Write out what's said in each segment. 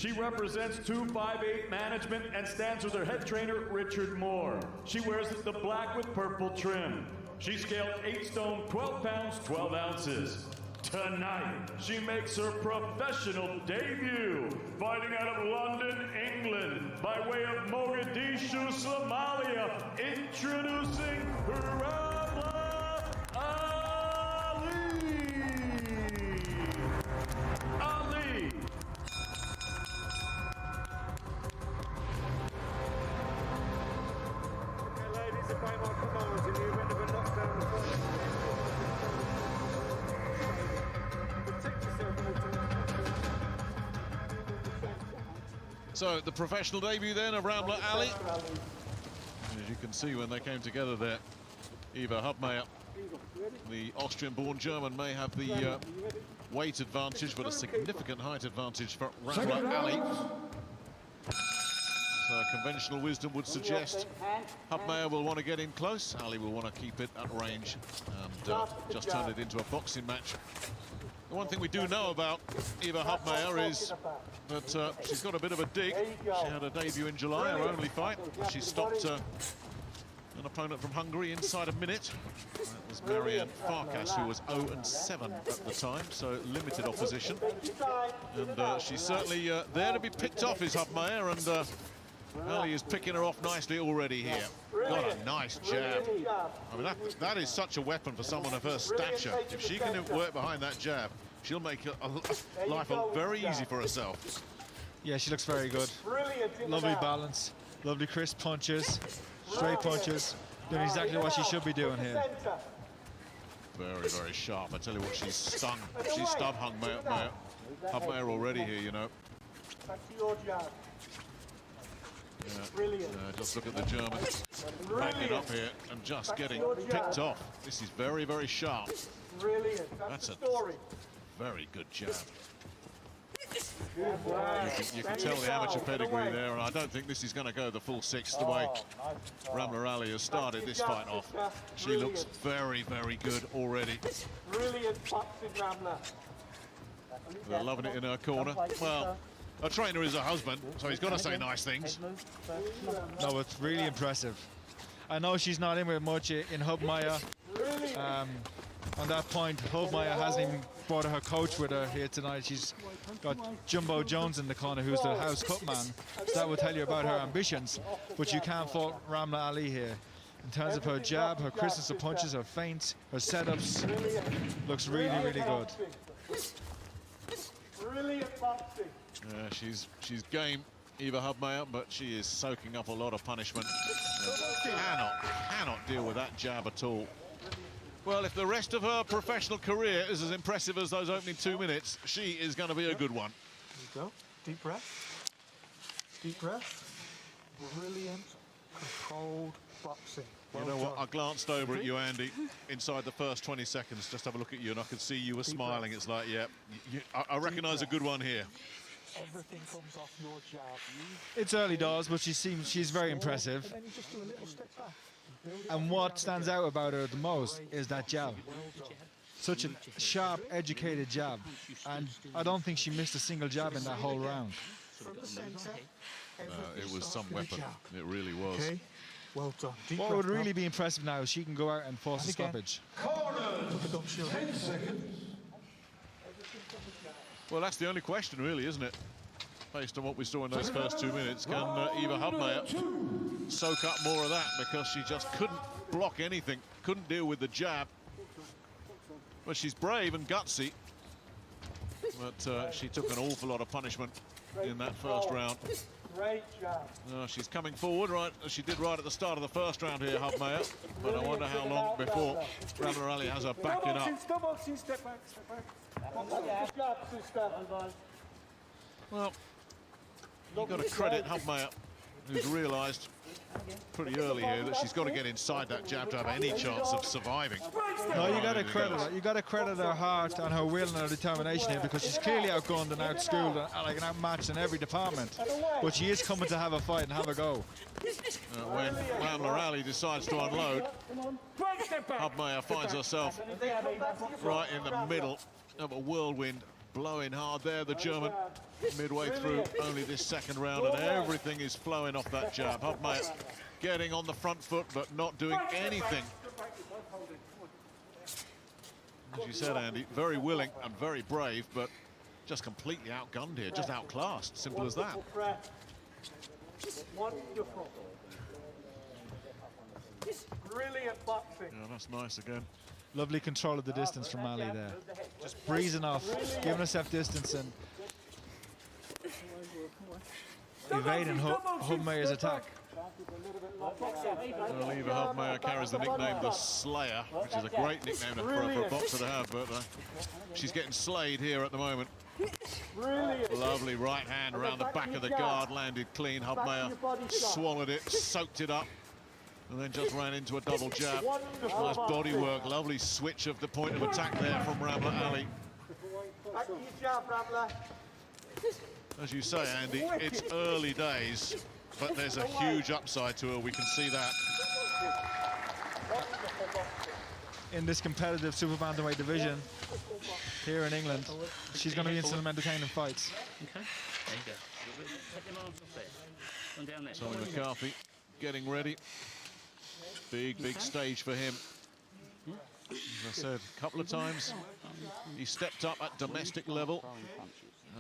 She represents 258 Management and stands with her head trainer, Richard Moore. She wears the black with purple trim. She scaled 8 stone, 12 pounds, 12 ounces. Tonight, she makes her professional debut, fighting out of London, England, by way of Mogadishu, Somalia, introducing Ramla Ali. Ali. Okay, ladies, if I'm on command, and you end up a knockdown the first. So the professional debut then of Ramla Ali. As you can see when they came together there, Eva Hubmaier, the Austrian-born German, may have the weight advantage, but a significant height advantage for Ramla Ali. So conventional wisdom would suggest Hubmaier will want to get in close. Ali will want to keep it at range and just turn it into a boxing match. The one thing we do know about Eva Hubmaier is that she's got a bit of a dig. She had her debut in July, her only fight. She stopped an opponent from Hungary inside a minute. That was Marianne Farkas, who was 0-7 at the time, so limited opposition. And she's certainly there to be picked off, is Hubmaier, and Ali is picking her off nicely already here. Got a nice jab. I mean, that is such a weapon for someone of her stature. If she can work behind that jab, she'll make life very easy for herself. Yeah, she looks very good. Lovely balance, lovely crisp punches, straight punches, doing exactly what she should be doing here. Very, very sharp. I tell you what, she's stung Hubmaier already here, you know. Back to your jab. Yeah. Just look at the German backing up here and just getting picked off. This is very, very sharp. Brilliant. That's a story. Very good jab. You can tell the amateur pedigree there, and I don't think this is going to go the full 6 the way Ramla Ali has started this fight off. She looks very, very good already. Brilliant boxing, Ramla. They're loving it in her corner. Well, her trainer is her husband, so he's got to say nice things. No, it's really impressive. I know she's not in with much in Hubmaier. On that point, Hubmaier hasn't even brought her coach with her here tonight. She's got Jumbo Jones in the corner, who's the house cut man. So that will tell you about her ambitions. But you can't fault Ramla Ali here. In terms of her jab, her crispness of punches, her feints, her setups, looks really, really good. Brilliant boxing. Yeah, she's game, Eva Hubmaier, but she is soaking up a lot of punishment. Cannot deal with that jab at all. Well, if the rest of her professional career is as impressive as those opening 2 minutes, she is going to be a good one. There you go. Deep breath. Deep breath. Brilliant, controlled boxing. You know what? I glanced over at you, Andy, inside the first 20 seconds. Just have a look at you, and I could see you were smiling. It's like, yeah, I recognise a good one here. Everything comes off your jab. It's early doors, but she's very impressive. And then you just do a little step back. And what stands out about her the most is that jab. Such a sharp, educated jab. And I don't think she missed a single jab in that whole round. It was some weapon. It really was. Okay. Well done. What would really be impressive now is she can go out and force a stoppage. Corner, 10 seconds. Well, that's the only question, really, isn't it? Based on what we saw in those first 2 minutes, can Eva Hubmaier soak up more of that, because she just couldn't block anything, couldn't deal with the jab. But she's brave and gutsy. But she took an awful lot of punishment in that first round. Great job. She's coming forward, right, as she did right at the start of the first round here, Hubmaier. But I wonder how long before Ramla Ali has her backing up. Stop boxing, step back, step back. Good job, sister. Well, you've got to credit Hubmaier, who's realised pretty early here that she's got to get inside that jab to have any chance of surviving. No, you got to credit her. You got to credit her heart and her will and her determination here, because she's clearly outgunned and outschooled and like an outmatched in every department. But she is coming to have a fight and have a go. When Ramla Ali decides to unload, Hubmaier finds herself right in the middle of a whirlwind blowing hard there, the German, midway through only this second round, and everything is flowing off that jab. Hubmaier getting on the front foot, but not doing anything. As you said, Andy, very willing and very brave, but just completely outgunned here, just outclassed. Simple as that. Wonderful. Brilliant boxing. Yeah, that's nice again. Lovely control of the distance from Ali there. Just breezing off, giving herself distance and evading Hubmaier's attack. Well, Eva Hubmaier carries the nickname the Slayer, which is a great nickname for a boxer to have, but she's getting slayed here at the moment. Lovely right hand around the back of the guard, landed clean. Hubmaier swallowed it, soaked it up, and then just ran into a double jab. Nice body work, lovely switch of the point of attack there from Ramla Ali. Back to your jab, Ramla. As you say, Andy, it's early days, but there's a huge upside to her, we can see that. In this competitive super bantamweight division here in England, she's going to be in some entertaining fights. Okay, there you go. Take your arms off there. Come down there. Tommy McCarthy getting ready. Big stage for him. As I said, a couple of times he stepped up at domestic level,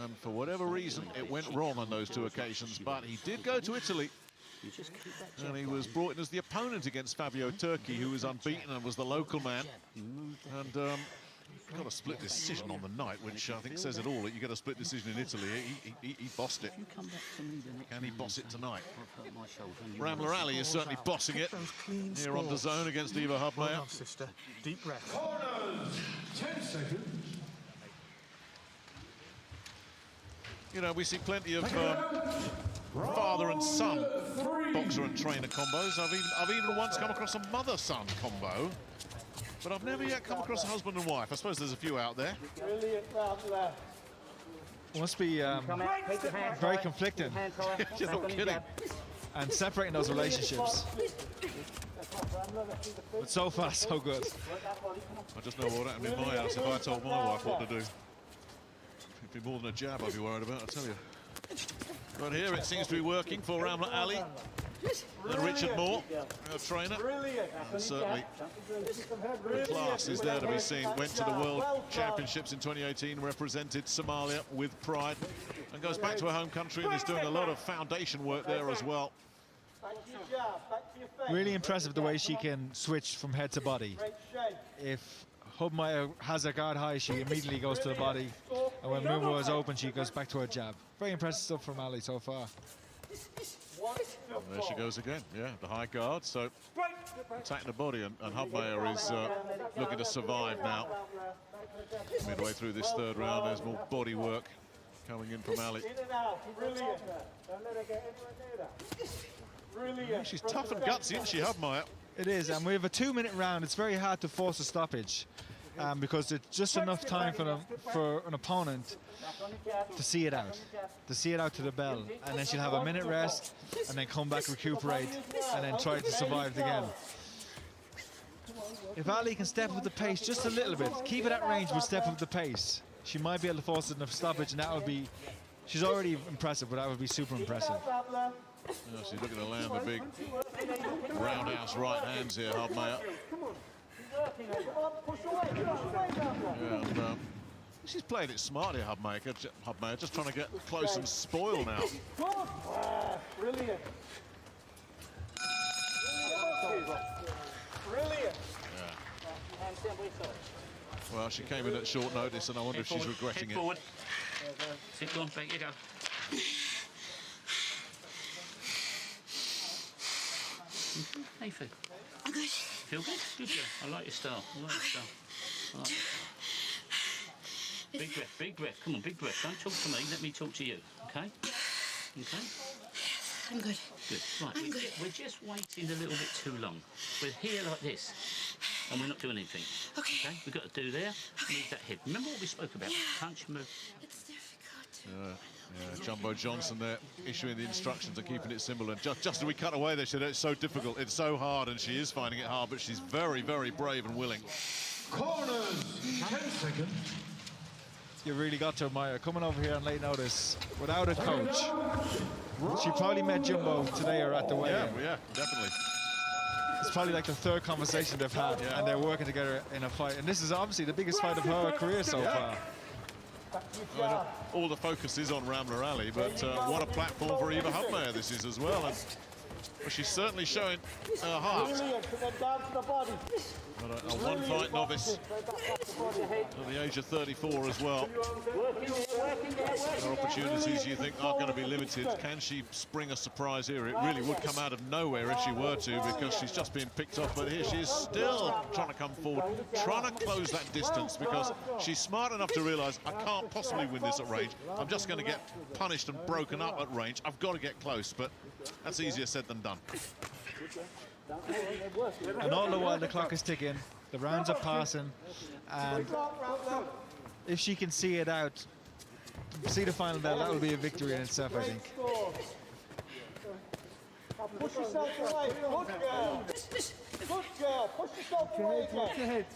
and for whatever reason it went wrong on those two occasions, but he did go to Italy, and he was brought in as the opponent against Fabio Turchi, who was unbeaten and was the local man, and got a split decision on the night, which I think says it all. You get a split decision in Italy. He bossed it. Can he boss it tonight? Ramla Ali is certainly bossing it here on DAZN against Eva Hubmaier. Sister, deep breath. Corners, 10 seconds. You know, we see plenty of father and son boxer and trainer combos. I've even once come across a mother-son combo, but I've never yet come across a husband and wife. I suppose there's a few out there. Brilliant, Ramla. Must be very conflicting You're not kidding. and separating those relationships. But so far, so good. I just know what happened in my house if I told my wife what to do. It'd be more than a jab I'd be worried about, I tell you. But here it seems to be working for Ramla Ali and Richard Moore, our trainer. And certainly the class is there to be seen. Went to the World Championships in 2018, represented Somalia with pride, and goes back to her home country and is doing a lot of foundation work there as well. Back to your jab, back to your face. Really impressive the way she can switch from head to body. Great shape. If Hubmaier has her guard high, she immediately goes to the body, and when Moore is open, she goes back to her jab. Very impressive stuff from Ali so far. And there she goes again, yeah, the high guard, so attacking the body, and Hubmaier is looking to survive now. Midway through this third round, there's more body work coming in from Ali. In and out, brilliant. Don't let her get anywhere near that. Brilliant. She's tough and gutsy, isn't she, Hubmaier? It is, and we have a 2-minute round. It's very hard to force a stoppage because there's just enough time for an opponent to see it out to the bell, and then she'll have a minute rest and then come back, recuperate, and then try to survive again. If Ali can step up the pace just a little bit, keep it at range but step up the pace, she might be able to force a stoppage, and that would be, she's already impressive, but that would be super impressive. Oh, she's looking to land the big roundhouse right hands here, Hubmaier. Yeah, and, she's played it smartly, Hubmaier, just trying to get close and spoil now. Brilliant. Brilliant. Well, she came in at short notice, and I wonder if she's regretting Head it. forward. Sit on, back you go. How you feel? I'm good. Feel good? Good, yeah. I like your style. I like your style. I like it. Big breath, big breath. Come on, big breath. Don't talk to me. Let me talk to you. Okay? Okay? I'm good. Good. Right. I'm good. We're just waiting a little bit too long. We're here like this, and we're not doing anything. Okay. Okay? We've got to do there. Move that head. Remember what we spoke about? Yeah. Punch, move. It's difficult to... Yeah, Jumbo Johnson there issuing the instructions and keeping it simple. And just as we cut away there, it's so difficult, it's so hard, and she is finding it hard, but she's very, very brave and willing. Corners, 10 seconds. you really got to admire. Coming over here on late notice without a coach. She probably met Jumbo today or at the weigh-in. Yeah, definitely. It's probably like the third conversation they've had, and they're working together in a fight. And this is obviously the biggest fight of her career so far. I mean, all the focus is on Ramla Ali, but what a platform for Eva Hubmaier this is as well. And well, she's certainly showing her heart. But a one-fight novice at the age of 34 as well. Her opportunities you think are going to be limited. Can she spring a surprise here? It really would come out of nowhere if she were to, because she's just been picked off. But here she is still trying to come forward, trying to close that distance, because she's smart enough to realise I can't possibly win this at range. I'm just going to get punished and broken up at range. I've got to get close, but that's easier said than done. And all the while the clock is ticking, the rounds are passing, and if she can see it out, see the final bell, that will be a victory in itself, I think. Push yourself away. Good girl. Good girl. Push yourself away again. Watch your head.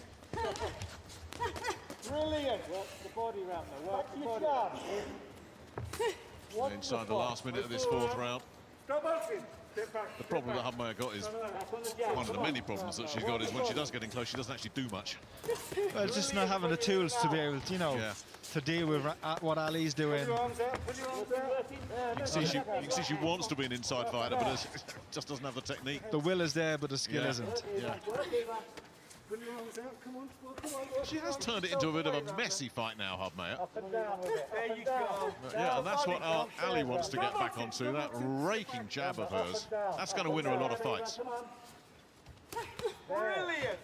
Brilliant. Work the body, Ramla. Work the body. Inside the last minute of this fourth round. The problem that Hubmaier got is, one of the many problems that she's got is when she does get in close, she doesn't actually do much. Well, just not having the tools to be able to, you know, to deal with what Ali's doing. You can see she wants to be an inside fighter, but she just doesn't have the technique. The will is there, but the skill isn't. Yeah. She has turned it into a bit of a messy fight now, Hubmaier. There you go. Yeah, and that's what Ali wants to get back onto, that raking jab of hers. That's going to win her a lot of fights. Brilliant.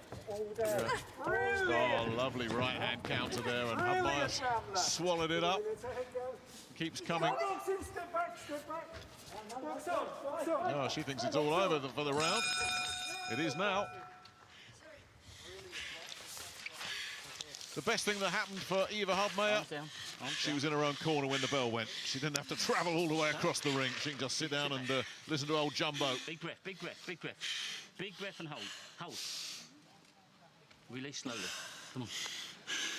Oh, lovely right-hand counter there, and Hubmaier swallowed it up. Keeps coming. Step back. Oh, she thinks it's all over for the round. It is now. The best thing that happened for Eva Hubmaier, she was in her own corner when the bell went. She didn't have to travel all the way across the ring. She can just sit down and listen to old Jumbo. Big breath, big breath, big breath. Big breath and hold. Hold. Release slowly. Come on.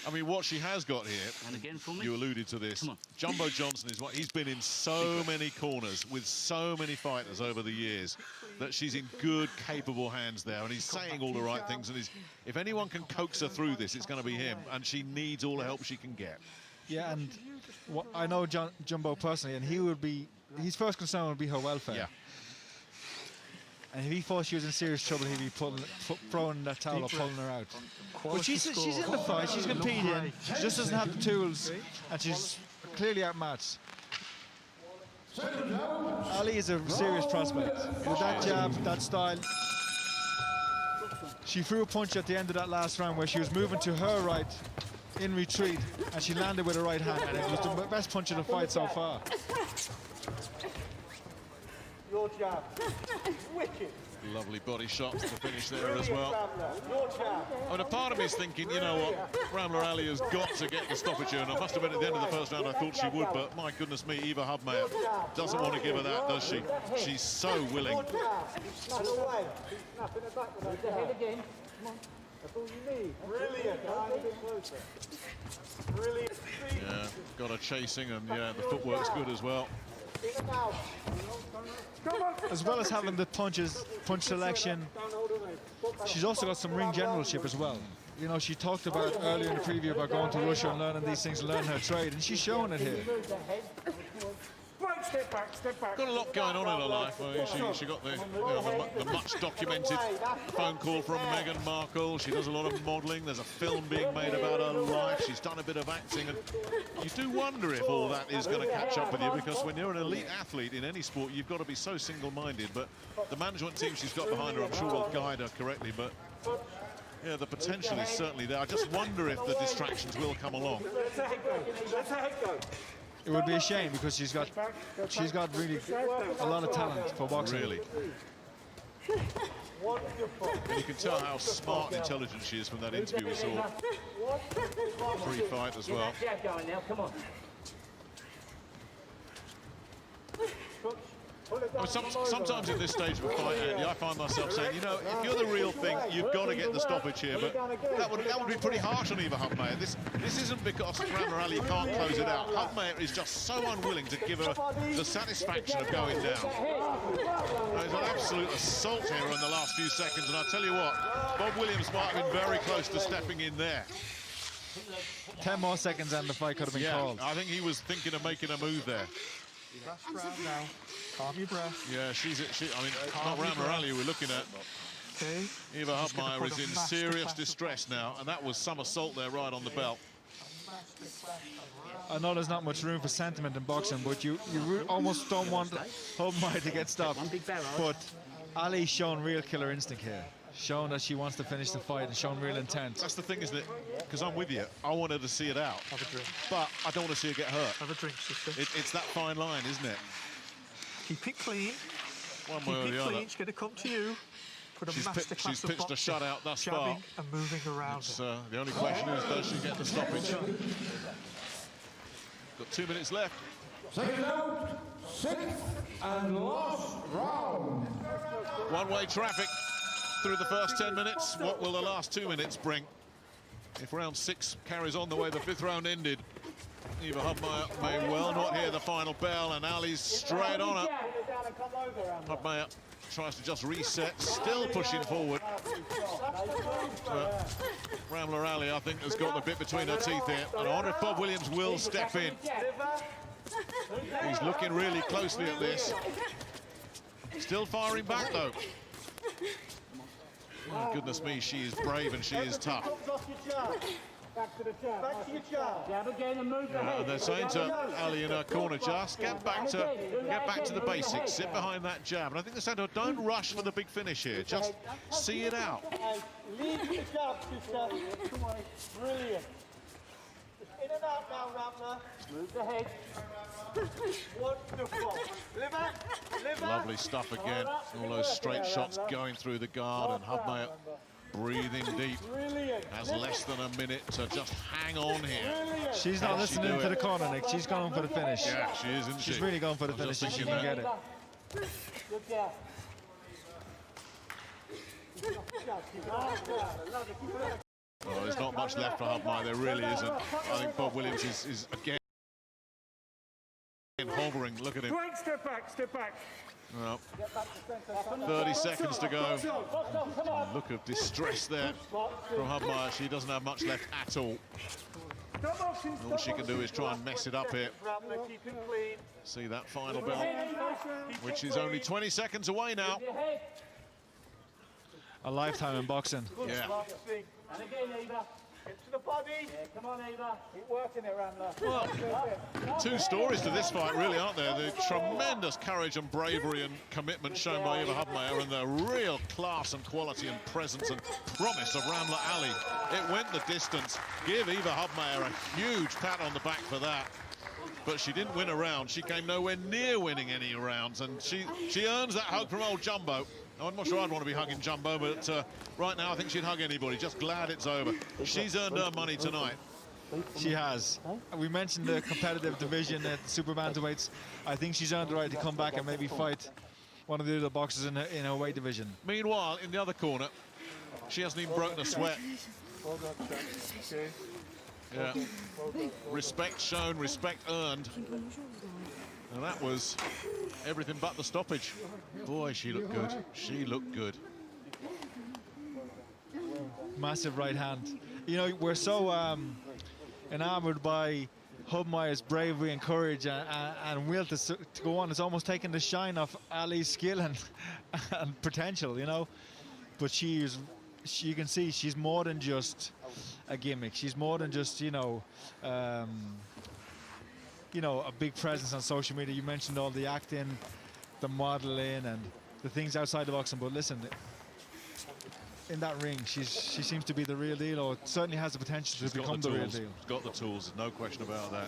I mean, what she has got here, And again for me. you alluded to this, Come on. Jumbo Johnson is what he's been in so many corners with so many fighters over the years that she's in good, capable hands there, and he's saying all the right things, and if anyone can coax her through this, it's going to be him, and she needs all the help she can get. Yeah, and I know Jumbo personally, and his first concern would be her welfare. Yeah. And if he thought she was in serious trouble, he'd be throwing that towel or pulling her out. But she's in the fight, she's competing, she just doesn't have the tools, and she's clearly outmatched. Ali is a serious prospect. With that jab, that style. She threw a punch at the end of that last round where she was moving to her right in retreat, and she landed with her right hand, and it was the best punch of the fight so far. Your jab. Wicked. Lovely body shots to finish there as well. Your jab. And a part of me is thinking, you know what, Ramla Ali has got to get the stoppage here, and I must have been at the end of the first round, I thought she would, but my goodness me, Eva Hubmaier doesn't want to give her that, does she? She's so willing. Snap away. Snap in the back with the head again. Come on. That's all you need. Brilliant. A bit closer. Brilliant. Yeah, got her chasing, and yeah, the footwork's good as well. As well as having the punch selection, she's also got some ring generalship as well. You know, she talked about earlier in the preview about going to Russia and learning these things and learning her trade, and she's showing it here. Step back. Got a lot going on in her life. I mean, she got the much documented phone call from Meghan Markle. She does a lot of modelling. There's a film being made about her life. She's done a bit of acting, and you do wonder if all that is going to catch up with you, because when you're an elite athlete in any sport, you've got to be so single-minded. But the management team she's got behind her, I'm sure, will guide her correctly. But yeah, the potential is certainly there. I just wonder if the distractions will come along. Let's let it go. It would be a shame because she's got really a lot of talent for boxing. Really. And you can tell how smart and intelligent she is from that interview we saw pre-fight as well. Sometimes in this stage of a fight, Andy, I find myself saying, you know, if you're the real thing, you've got to get the stoppage here. But that would be pretty harsh on Eva Hubmaier. This isn't because Ramla Ali can't close it out. Hubmaier is just so unwilling to give her the satisfaction of going down. There's an absolute assault here in the last few seconds, and I'll tell you what, Bob Williams might have been very close to stepping in there. 10 more seconds and the fight could have been called. I think he was thinking of making a move there. Now. Calm your breath. Yeah, I mean, not Ramla Ali we're looking at. Okay. Eva Hubmaier is in serious distress now, and that was some assault there right on the belt. I know there's not much room for sentiment in boxing, but you almost don't want Hubmaier to get stopped. But Ali's shown real killer instinct here, shown that she wants to finish the fight and shown real intent. That's the thing, isn't it? Because I'm with you. I want her to see it out. Have a drink. But I don't want to see her get hurt. Have a drink, sister. It's that fine line, isn't it? Keep it clean. One way or Keep it the other. clean. She's going to come to you. She's pitched a shutout thus far. Jabbing and moving around. The only question is, does she get the stoppage? Got 2 minutes left. Second out, sixth and last round. One-way traffic through the first 10 minutes. What will the last 2 minutes bring? If round 6 carries on the way the 5th round ended, Eva Hubmaier may well not hear the final bell, and Ali's straight on her. Hubmaier tries to just reset, still pushing forward. Ramla Ali, I think, has got the bit between her teeth here. And I wonder if Bob Williams will step in. He's looking really closely at this. Still firing back, though. Oh, goodness me, she is brave and she is tough. Back to the jab. Back to your jab. Jab again and move the head. And they're saying to Ali in her corner, just get back to the basics, sit behind that jab. And I think they're saying to her, don't rush for the big finish here, just see it out. Lead the jab, sister. Come on, brilliant. In and out now, Ramla. Move the head. Wonderful. Liver. Lovely stuff again. All those straight shots going through the guard, and Hubmaier breathing deep. Has less than a minute to just hang on here. She's not listening to the corner, Nick. She's going for the finish. Yeah, she is, isn't she? She's really going for the finish if she can get it. Good job. Oh, there's not much left for Hubmaier. There really isn't. I think Bob Williams is again hovering. Look at him. Step back. Well, 30 seconds to go. Look of distress there from Hubmaier. She doesn't have much left at all. All she can do is try and mess it up here. See that final bell, which is only 20 seconds away now. A lifetime in boxing. Yeah. And again, Eva. Into the body. Yeah, come on, Eva. Keep working it, Ramla. Well, two stories to this fight, really, aren't there? The tremendous courage and bravery and commitment shown by Eva Hubmaier, and the real class and quality and presence and promise of Ramla Ali. It went the distance. Give Eva Hubmaier a huge pat on the back for that. But she didn't win a round. She came nowhere near winning any rounds, and she earns that hug from old Jumbo. I'm not sure I'd want to be hugging Jumbo, but right now I think she'd hug anybody. Just glad it's over. She's earned her money tonight. She has. We mentioned the competitive division at super bantamweights. I think she's earned the right to come back and maybe fight one of the other boxers in her weight division. Meanwhile, in the other corner, she hasn't even broken a sweat. Yeah. Respect shown, respect earned. And that was everything but the stoppage. Boy, she looked good. She looked good. Massive right hand. You know, we're so enamored by Hubmaier's bravery and courage and will to go on. It's almost taken the shine off Ali's skill and potential, you know. But you can see she's more than just a gimmick. She's more than just, you know, a big presence on social media. You mentioned all the acting, the modeling, and the things outside the boxing. But listen, in that ring, she seems to be the real deal, or certainly has the potential to become the real deal. She's got the tools, no question about that.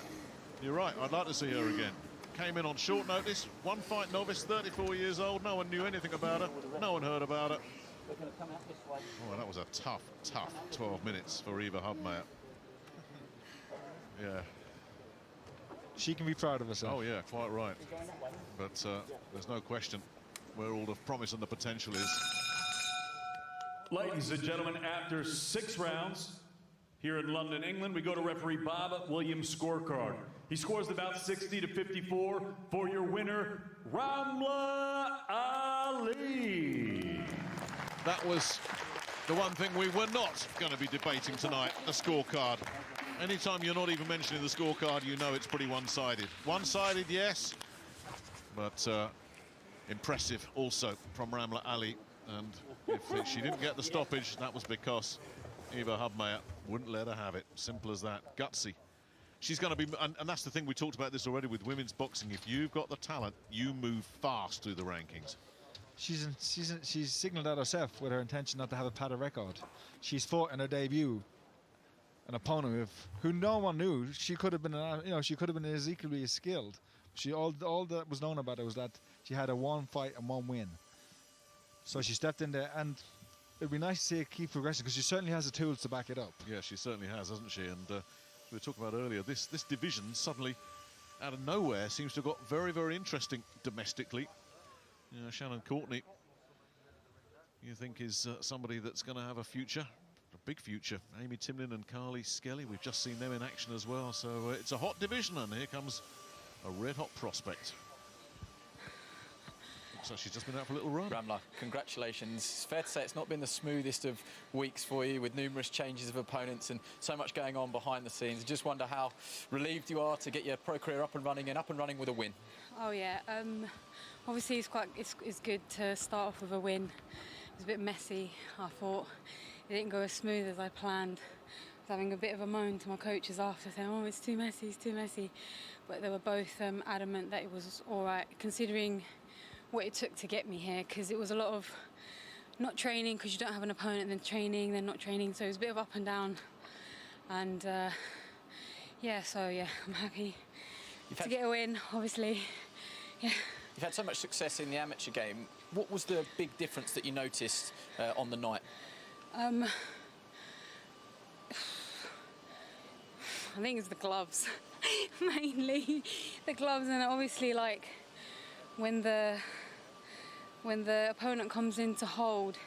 You're right, I'd like to see her again. Came in on short notice, one fight novice, 34 years old. No one knew anything about her. No one heard about her. Oh, that was a tough 12 minutes for Eva Hubmaier. Yeah. she can be proud of herself. Oh yeah, quite right. But there's no question where all the promise and the potential is. Ladies and gentlemen, after 6 rounds here in London, England, we go to referee Bob Williams' scorecard. He scores about 60 to 54 for your winner, Ramla Ali. That was the one thing we were not going to be debating tonight, the scorecard. Anytime you're not even mentioning the scorecard, you know it's pretty one-sided. One-sided, yes, but impressive also from Ramla Ali. And if she didn't get the stoppage, that was because Eva Hubmaier wouldn't let her have it. Simple as that. Gutsy. She's going to be, and that's the thing, we talked about this already with women's boxing. If you've got the talent, you move fast through the rankings. She's signalled out herself with her intention not to have a padded record. She's fought in her debut an opponent who no one knew. She could have been, she could have been as equally as skilled. All that was known about her was that she had a 1 fight and 1 win. So she stepped in there, and it'd be nice to see her keep progressing because she certainly has the tools to back it up. Yeah, she certainly has, hasn't she? And we were talking about earlier, this division suddenly, out of nowhere, seems to have got very, very interesting domestically. You know, Shannon Courtney, you think is somebody that's going to have a future, a big future. Amy Timlin and Carly Skelly, we've just seen them in action as well. So it's a hot division, and here comes a red-hot prospect. So she's just been out for a little run. Ramla, congratulations. It's fair to say it's not been the smoothest of weeks for you, with numerous changes of opponents and so much going on behind the scenes. I just wonder how relieved you are to get your pro career up and running with a win. Oh yeah, obviously it's good to start off with a win. It was a bit messy. I thought it didn't go as smooth as I planned. I was having a bit of a moan to my coaches after, saying, "Oh, it's too messy, it's too messy." But they were both adamant that it was all right, considering what it took to get me here, because it was a lot of not training because you don't have an opponent, then training, then not training, so it was a bit of up and down. And yeah, I'm happy to get a win, obviously. Yeah. You've had so much success in the amateur game. What was the big difference that you noticed on the night? I think it's the gloves, mainly the gloves, and obviously like when the opponent comes in to hold,